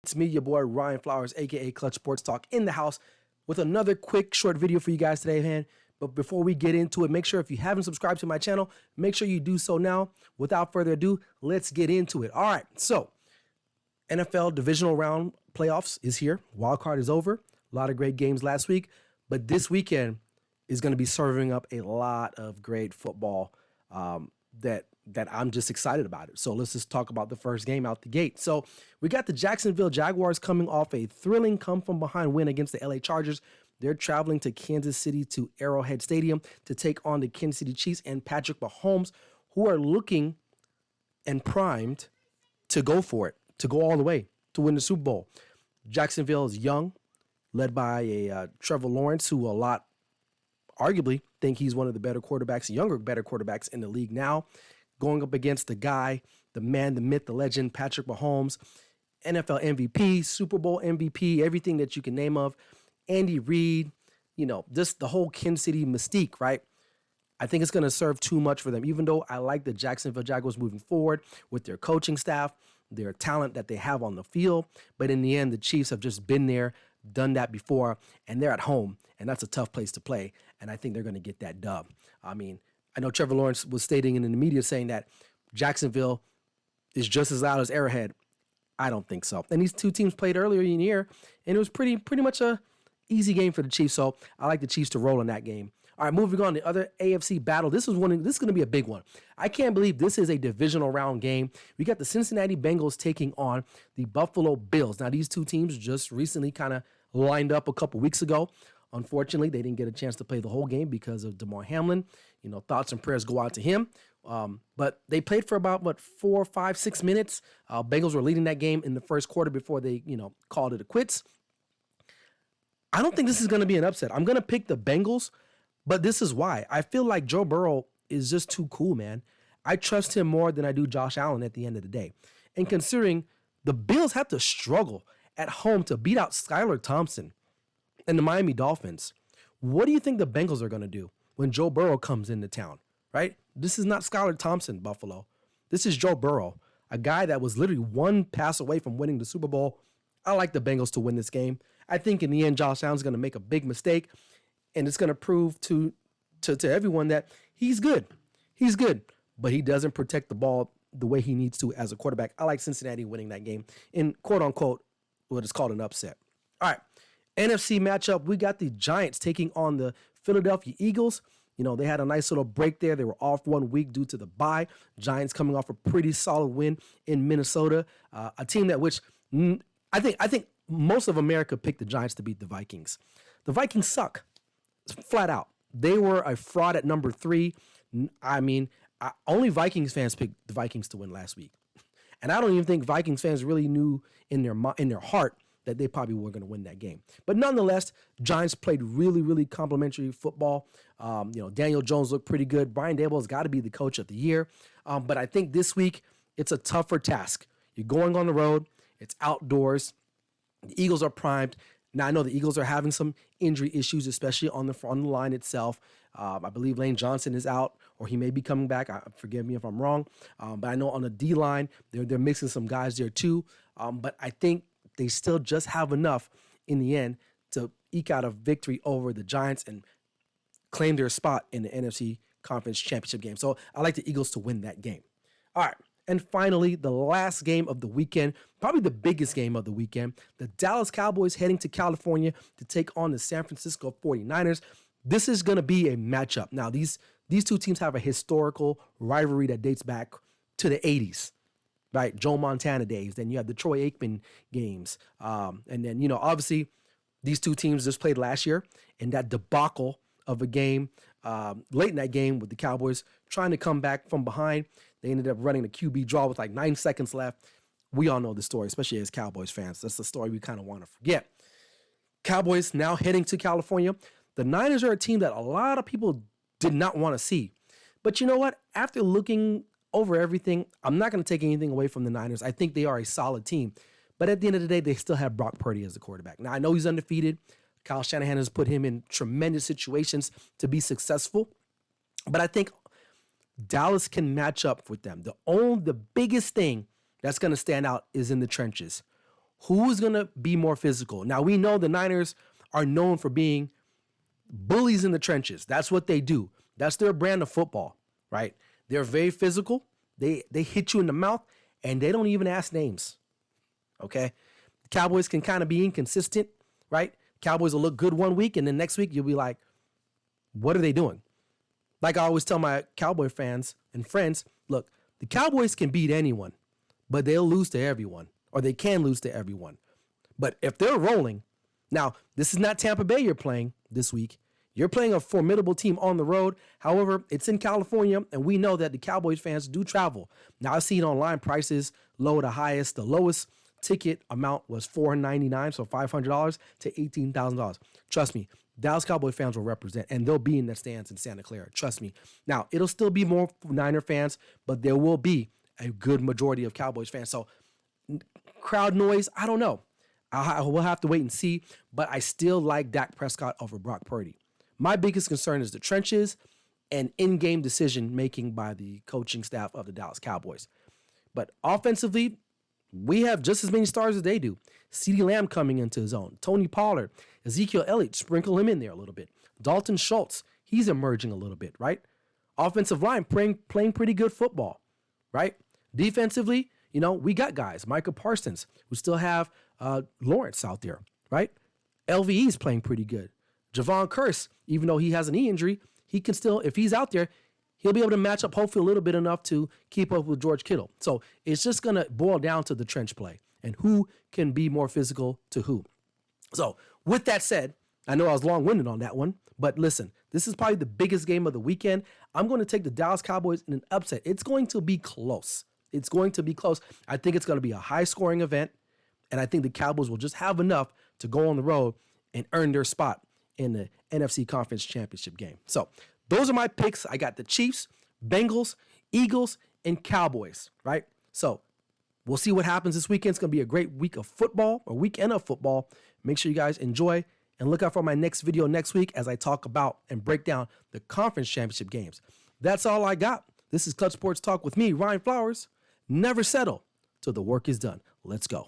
It's me, your boy Ryan Flowers, aka Clutch Sports Talk, in the house with another quick short video for you guys today, man. But before we get into it, make sure if you haven't subscribed to my channel, make sure you do so now. Without further ado, let's get into it. All right, so NFL Divisional Round playoffs is here. Wild card is over. A lot of great games last week, but this weekend is going to be serving up a lot of great football that I'm just excited about it. So let's just talk about the first game out the gate. So we got the Jacksonville Jaguars coming off a thrilling come-from-behind win against the LA Chargers. They're traveling to Kansas City to Arrowhead Stadium to take on the Kansas City Chiefs and Patrick Mahomes, who are looking and primed to go for it, to go all the way, to win the Super Bowl. Jacksonville is young, led by a Trevor Lawrence, who a lot arguably think he's one of the better quarterbacks, better quarterbacks in the league now, going up against the guy, the man, the myth, the legend, Patrick Mahomes, NFL MVP, Super Bowl MVP, everything that you can name of, Andy Reid, just the whole Kansas City mystique, right? I think it's going to serve too much for them, even though I like the Jacksonville Jaguars moving forward with their coaching staff, their talent that they have on the field. But in the end, the Chiefs have just been there, done that before, and they're at home, and that's a tough place to play. And I think they're going to get that dub. I know Trevor Lawrence was stating in the media saying that Jacksonville is just as loud as Arrowhead. I don't think so. And these two teams played earlier in the year, and it was pretty much a easy game for the Chiefs. So I like the Chiefs to roll in that game. All right, moving on, the other AFC battle. This is going to be a big one. I can't believe this is a divisional round game. We got the Cincinnati Bengals taking on the Buffalo Bills. Now, these two teams just recently kind of lined up a couple weeks ago. Unfortunately, they didn't get a chance to play the whole game because of Damar Hamlin. Thoughts and prayers go out to him. But they played for about, 4, 5, 6 minutes. Bengals were leading that game in the first quarter before they, called it a quits. I don't think this is going to be an upset. I'm going to pick the Bengals, but this is why. I feel like Joe Burrow is just too cool, man. I trust him more than I do Josh Allen at the end of the day. And considering the Bills have to struggle at home to beat out Skylar Thompson and the Miami Dolphins, what do you think the Bengals are going to do when Joe Burrow comes into town, right? This is not Skylar Thompson, Buffalo. This is Joe Burrow, a guy that was literally one pass away from winning the Super Bowl. I like the Bengals to win this game. I think in the end, Josh Allen's going to make a big mistake, and it's going to prove to everyone that he's good. He's good, but he doesn't protect the ball the way he needs to as a quarterback. I like Cincinnati winning that game in quote-unquote what is called an upset. All right. NFC matchup, we got the Giants taking on the Philadelphia Eagles. They had a nice little break there. They were off 1 week due to the bye. Giants coming off a pretty solid win in Minnesota, a team that which I think most of America picked the Giants to beat the Vikings. The Vikings suck, flat out. They were a fraud at number 3. Only Vikings fans picked the Vikings to win last week, and I don't even think Vikings fans really knew in their heart that they probably were going to win that game. But nonetheless, Giants played really, really complimentary football. Daniel Jones looked pretty good. Brian Daboll has got to be the coach of the year. But I think this week, it's a tougher task. You're going on the road. It's outdoors. The Eagles are primed. Now, I know the Eagles are having some injury issues, especially on the line itself. I believe Lane Johnson is out, or he may be coming back. Forgive me if I'm wrong. But I know on the D-line, they're mixing some guys there too. But I think they still just have enough in the end to eke out a victory over the Giants and claim their spot in the NFC Conference Championship game. So I like the Eagles to win that game. All right. And finally, the last game of the weekend, probably the biggest game of the weekend, the Dallas Cowboys heading to California to take on the San Francisco 49ers. This is going to be a matchup. Now, these two teams have a historical rivalry that dates back to the 80s. Right, Joe Montana days. Then you have the Troy Aikman games. And then, obviously, these two teams just played last year in that debacle of a game, late in that game with the Cowboys trying to come back from behind. They ended up running a QB draw with like 9 seconds left. We all know the story, especially as Cowboys fans. That's the story we kind of want to forget. Cowboys now heading to California. The Niners are a team that a lot of people did not want to see. But you know what? After looking over everything, I'm not going to take anything away from the Niners. I think they are a solid team. But at the end of the day, they still have Brock Purdy as the quarterback. Now, I know he's undefeated. Kyle Shanahan has put him in tremendous situations to be successful. But I think Dallas can match up with them. The biggest thing that's going to stand out is in the trenches. Who's going to be more physical? Now, we know the Niners are known for being bullies in the trenches. That's what they do. That's their brand of football, right? They're very physical. They hit you in the mouth, and they don't even ask names, okay? The Cowboys can kind of be inconsistent, right? Cowboys will look good one week, and then next week you'll be like, what are they doing? Like I always tell my Cowboy fans and friends, look, the Cowboys can beat anyone, but they'll lose to everyone, or they can lose to everyone. But if they're rolling, now, this is not Tampa Bay you're playing this week. You're playing a formidable team on the road. However, it's in California, and we know that the Cowboys fans do travel. Now, I've seen online prices low to highest. The lowest ticket amount was $499, so $500 to $18,000. Trust me, Dallas Cowboy fans will represent, and they'll be in the stands in Santa Clara. Trust me. Now, it'll still be more Niner fans, but there will be a good majority of Cowboys fans. So, crowd noise, I don't know. We'll have to wait and see, but I still like Dak Prescott over Brock Purdy. My biggest concern is the trenches and in-game decision-making by the coaching staff of the Dallas Cowboys. But offensively, we have just as many stars as they do. CeeDee Lamb coming into his own. Tony Pollard, Ezekiel Elliott, sprinkle him in there a little bit. Dalton Schultz, he's emerging a little bit, right? Offensive line playing pretty good football, right? Defensively, we got guys. Micah Parsons. We still have Lawrence out there, right? LVE's playing pretty good. Javon Curse, even though he has a knee injury, he can still, if he's out there, he'll be able to match up hopefully a little bit enough to keep up with George Kittle. So it's just going to boil down to the trench play and who can be more physical to who. So with that said, I know I was long-winded on that one, but listen, this is probably the biggest game of the weekend. I'm going to take the Dallas Cowboys in an upset. It's going to be close. It's going to be close. I think it's going to be a high-scoring event, and I think the Cowboys will just have enough to go on the road and earn their spot in the NFC Conference Championship game. So those are my picks. I got the Chiefs, Bengals, Eagles, and Cowboys, right? So we'll see what happens this weekend. It's going to be a great week of football, or weekend of football. Make sure you guys enjoy, and look out for my next video next week as I talk about and break down the Conference Championship games. That's all I got. This is Clutch Sports Talk with me, Ryan Flowers. Never settle till the work is done. Let's go.